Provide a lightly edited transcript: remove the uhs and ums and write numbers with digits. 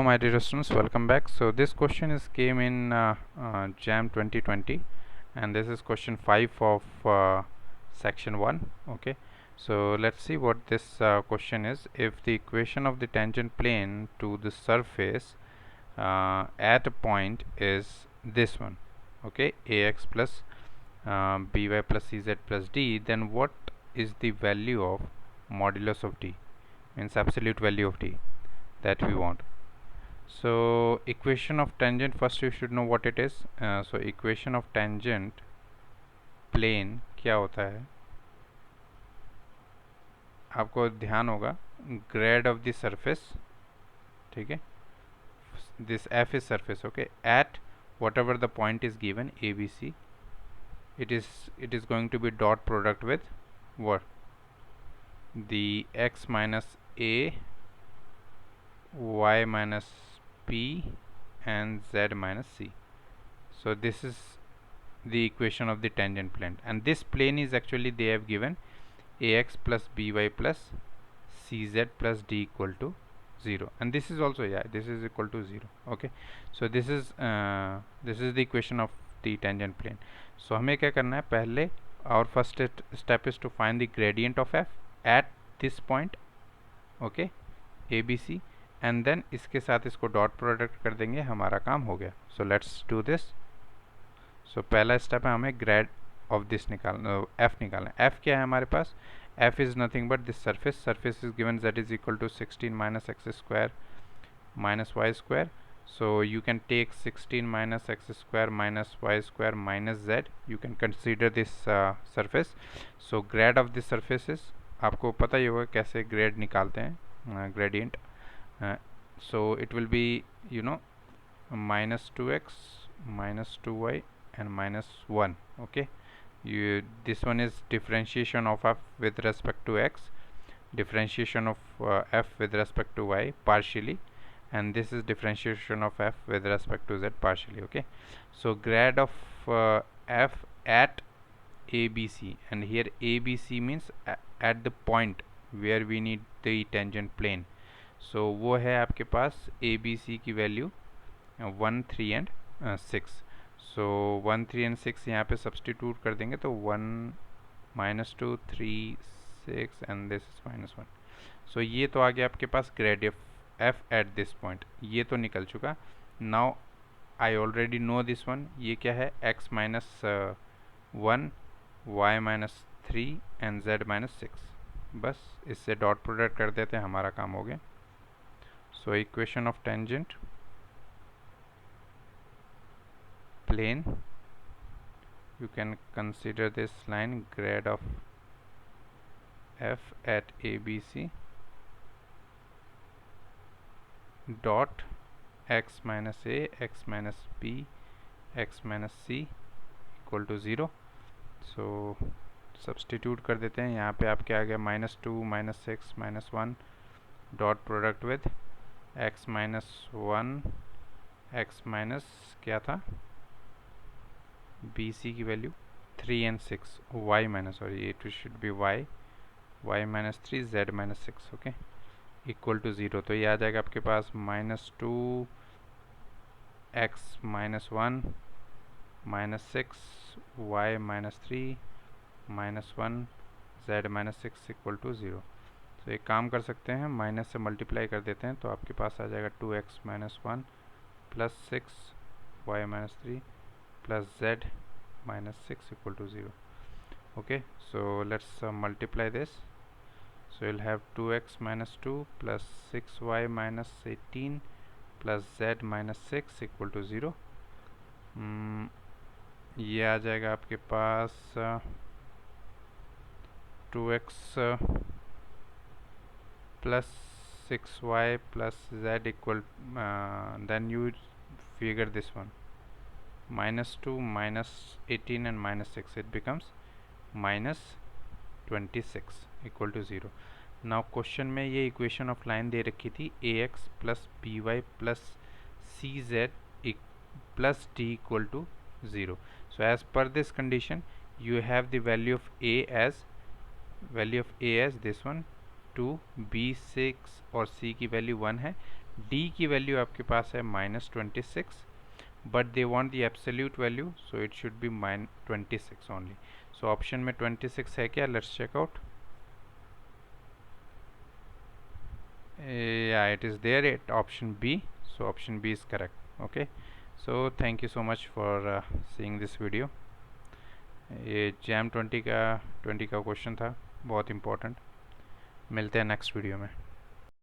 My dear students, welcome back. So this question is came in JAM 2020 and this is question 5 of section 1. Okay, so let's see what this question is. If the equation of the tangent plane to the surface at a point is this one, okay, ax plus by plus cz plus d, then what is the value of modulus of d, means absolute value of d that we want. So equation of tangent, first you should know what it is. So equation of tangent plane क्या होता है, आपको ध्यान होगा grade of the surface, ठीक है, this f is surface, okay, at whatever the point is given ABC, it is going to be dot product with what, the x minus a, y minus p and z minus c. So this is the equation of the tangent plane, and this plane is actually they have given ax plus by plus cz plus d equal to 0, and this is also, yeah, this is equal to 0. Okay, so this is the equation of the tangent plane. So हमें क्या करना है, पहले our first step is to find the gradient of f at this point, okay, ABC, and then इसके साथ इसको dot product कर देंगे, हमारा काम हो गया. So let's do this. सो पहला स्टेप है हमें ग्रेड ऑफ दिस निकालना, एफ निकालना. एफ क्या है हमारे पास, F is nothing but this surface. Surface is given z is equal to 16 minus x square minus y square. So you can take 16 minus x square minus y square minus z. You can consider this surface. So grad of this surface is, आपको पता ही होगा कैसे grad निकालते हैं, gradient. So it will be you know minus 2x minus 2y and minus 1. Okay, this one is differentiation of f with respect to x, differentiation of f with respect to y partially, and this is differentiation of f with respect to z partially. Okay, so grad of f at ABC, and here ABC means at the point where we need the tangent plane. So वो है आपके पास ABC की value 1, 3 and 6. So 1, 3 and 6 यहाँ पे substitute कर देंगे तो 1, -2, 3, 6 and this is -1. सो ये तो आ गया आपके पास grad F at this point, ये तो निकल चुका. Now I already know this one, ये क्या है, x minus 1, y minus 3 and z minus 6. बस इससे डॉट प्रोडक्ट कर देते हैं, हमारा काम हो गया. So equation of tangent plane, you can consider this line grad of f at ABC dot x minus a, x minus b, x minus c equal to 0. so substitute कर देते हैं, यहाँ पे आपके आ गया -2 -6 -1 dot product with x minus 1, x minus क्या था, BC की value 3 and 6, y minus, sorry it should be y minus 3 z minus 6. Okay, equal to 0. तो ये आ जाएगा आपके पास -2 x minus 1 minus 6 y minus 3 minus 1 z minus 6 equal to 0. तो एक काम कर सकते हैं, माइनस से मल्टीप्लाई कर देते हैं, तो आपके पास आ जाएगा 2x minus 1 plus 6 y minus 3 plus z minus 6 equal to 0. Okay, so let's multiply this. So you'll have 2x minus 2 plus 6y minus 18 plus z minus 6 equal to 0. ये आ जाएगा आपके पास 2x plus 6y plus z equal, then you figure this one, -2 minus 18 and minus 6, it becomes -26 equal to 0. Now question में ये equation of line दे रखी थी ax plus by plus cz plus d equal to 0. So as per this condition you have the value of a as this one, 2, b 6 और c की value 1 है. d की value आपके पास है -26, but they want the absolute value, so it should be -26 only. So option में 26 है क्या? Let's check out. Yeah, it is there at option B, so option B is correct. Okay, so thank you so much for seeing this video. ये jam 20 का question था, बहुत important. मिलते हैं next video में.